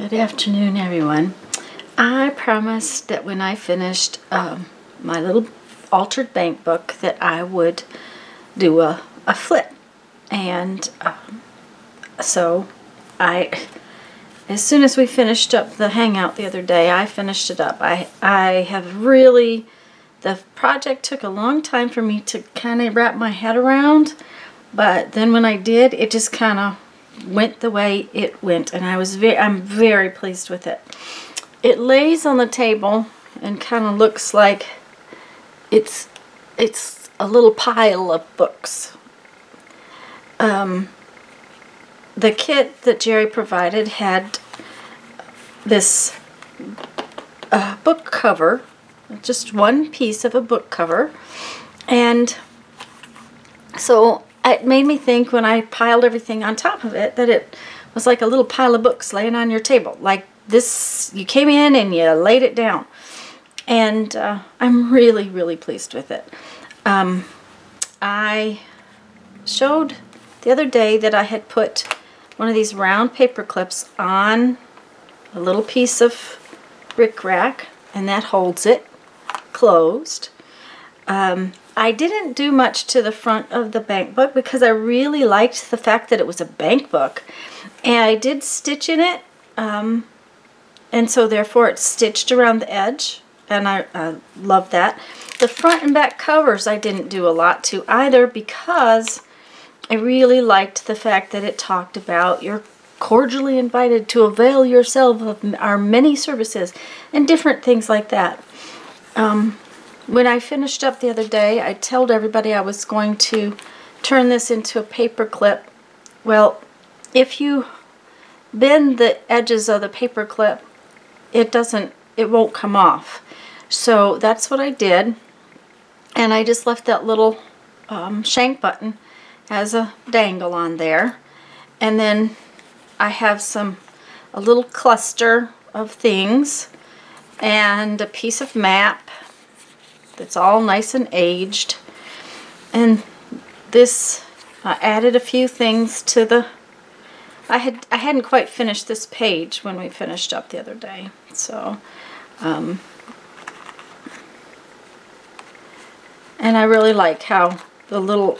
Good afternoon, everyone. I promised that when I finished my little altered bank book that I would do a flip. And so as soon as we finished up the hangout the other day, I finished it up. I have really, the project took a long time for me to kind of wrap my head around, but then when I did, it just kind of went the way it went, and I'm very pleased with it. It lays on the table and kind of looks like it's a little pile of books. The kit that Jeri provided had this book cover, just one piece of a book cover, and so it made me think when I piled everything on top of it that it was like a little pile of books laying on your table. Like this, you came in and you laid it down. And I'm really, really pleased with it. I showed the other day that I had put one of these round paper clips on a little piece of rickrack, and that holds it closed. I didn't do much to the front of the bank book because I really liked the fact that it was a bank book, and I did stitch in it, and so therefore it's stitched around the edge, and I love that. The front and back covers I didn't do a lot to either because I really liked the fact that it talked about you're cordially invited to avail yourself of our many services and different things like that. When I finished up the other day, I told everybody I was going to turn this into a paper clip. Well, if you bend the edges of the paper clip, it won't come off. So that's what I did, and I just left that little shank button as a dangle on there, and then I have a little cluster of things and a piece of map that's all nice and aged, and this added a few things to the I hadn't quite finished this page when we finished up the other day, so and I really like how the little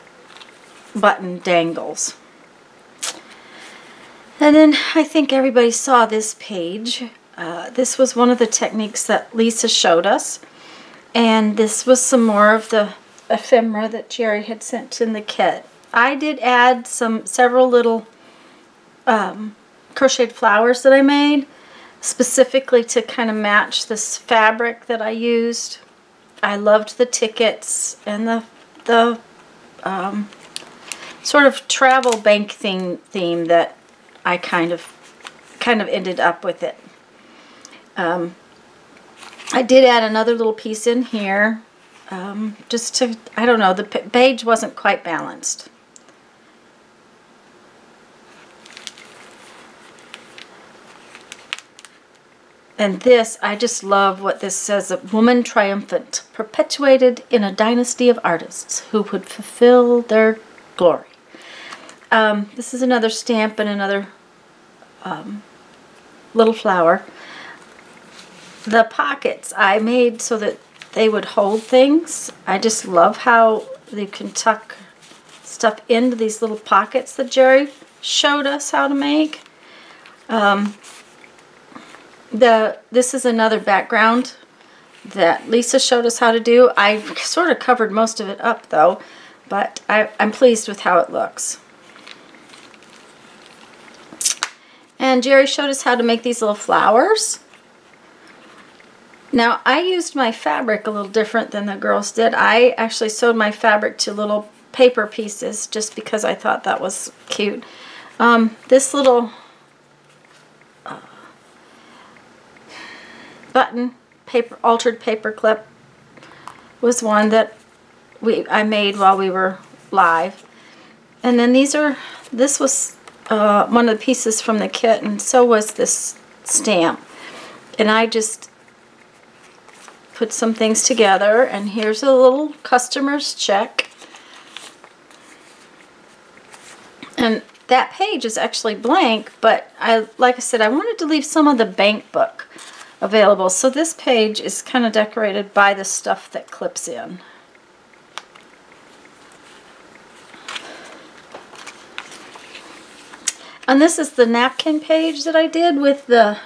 button dangles. And then I think everybody saw this page. This was one of the techniques that Lisa showed us. And this was some more of the ephemera that Jeri had sent in the kit. I did add several little crocheted flowers that I made, specifically to kind of match this fabric that I used. I loved the tickets and the sort of travel bank theme that I kind of ended up with it. I did add another little piece in here, just to, I don't know, the page wasn't quite balanced. And this, I just love what this says, a woman triumphant, perpetuated in a dynasty of artists who would fulfill their glory. This is another stamp and another little flower. The pockets I made so that they would hold things. I just love how you can tuck stuff into these little pockets that Jeri showed us how to make. This is another background that Lisa showed us how to do. I sort of covered most of it up though, but I'm pleased with how it looks. And Jeri showed us how to make these little flowers. Now, I used my fabric a little different than the girls did. I actually sewed my fabric to little paper pieces just because I thought that was cute. This little button altered paper clip was one that I made while we were live. And then this was one of the pieces from the kit, and so was this stamp. And I just put some things together, and here's a little customer's check. And that page is actually blank, but like I said, I wanted to leave some of the bank book available. So this page is kind of decorated by the stuff that clips in. And this is the napkin page that I did with the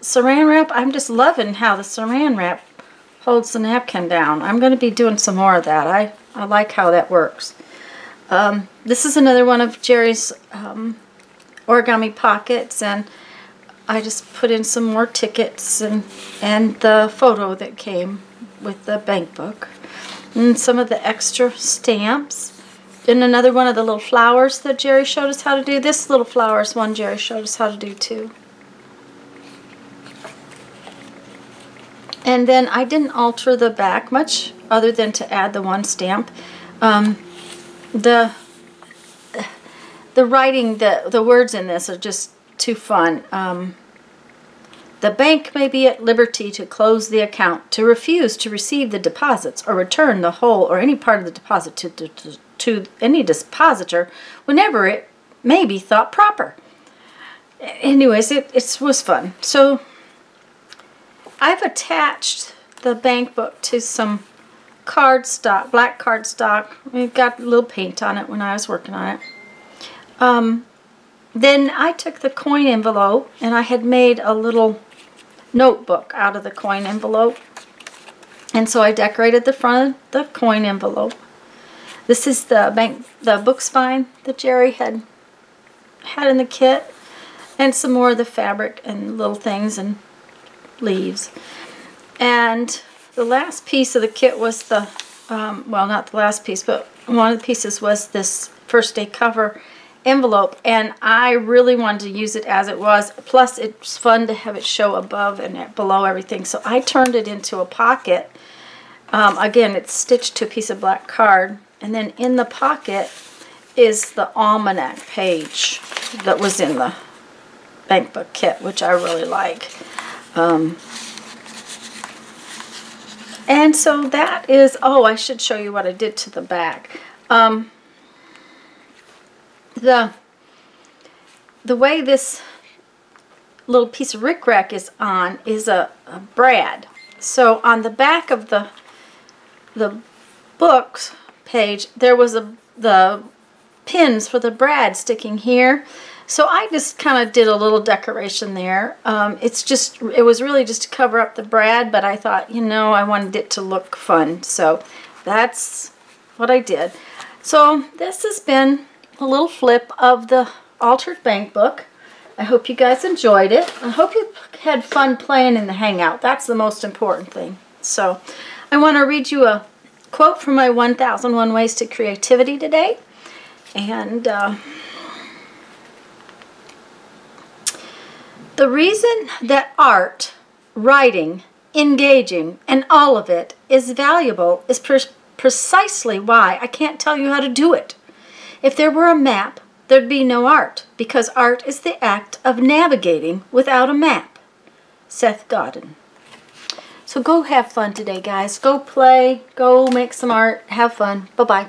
saran wrap. I'm just loving how the saran wrap holds the napkin down. I'm going to be doing some more of that. I like how that works. This is another one of Jeri's origami pockets, and I just put in some more tickets and the photo that came with the bank book, and some of the extra stamps. And another one of the little flowers that Jeri showed us how to do. This little flower is one Jeri showed us how to do too. And then I didn't alter the back much other than to add the one stamp. The writing, the words in this are just too fun. The bank may be at liberty to close the account, to refuse to receive the deposits, or return the whole or any part of the deposit to any depositor whenever it may be thought proper. Anyways, it was fun. So I've attached the bank book to some cardstock, black cardstock. It got a little paint on it when I was working on it. Then I took the coin envelope, and I had made a little notebook out of the coin envelope. And so I decorated the front of the coin envelope. This is the book spine that Jeri had in the kit, and some more of the fabric and little things and leaves. And the last piece of the kit was the, well, not the last piece, but one of the pieces was this first day cover envelope, and I really wanted to use it as it was. Plus, it's fun to have it show above and below everything. So I turned it into a pocket. Again, it's stitched to a piece of black card. And then in the pocket is the almanac page that was in the bank book kit, which I really like. And so that is, oh, I should show you what I did to the back. The way this little piece of rickrack is on is a brad. So on the back of the books page, there was the pins for the brad sticking here. So I just kind of did a little decoration there. It was really just to cover up the brad, but I thought, you know, I wanted it to look fun. So that's what I did. So this has been a little flip of the altered bank book. I hope you guys enjoyed it. I hope you had fun playing in the Hangout. That's the most important thing. So I want to read you a quote from my 1001 Ways to Creativity today. And the reason that art, writing, engaging, and all of it is valuable is precisely why I can't tell you how to do it. If there were a map, there'd be no art, because art is the act of navigating without a map. Seth Godin. So go have fun today, guys. Go play, go make some art, have fun. Bye-bye.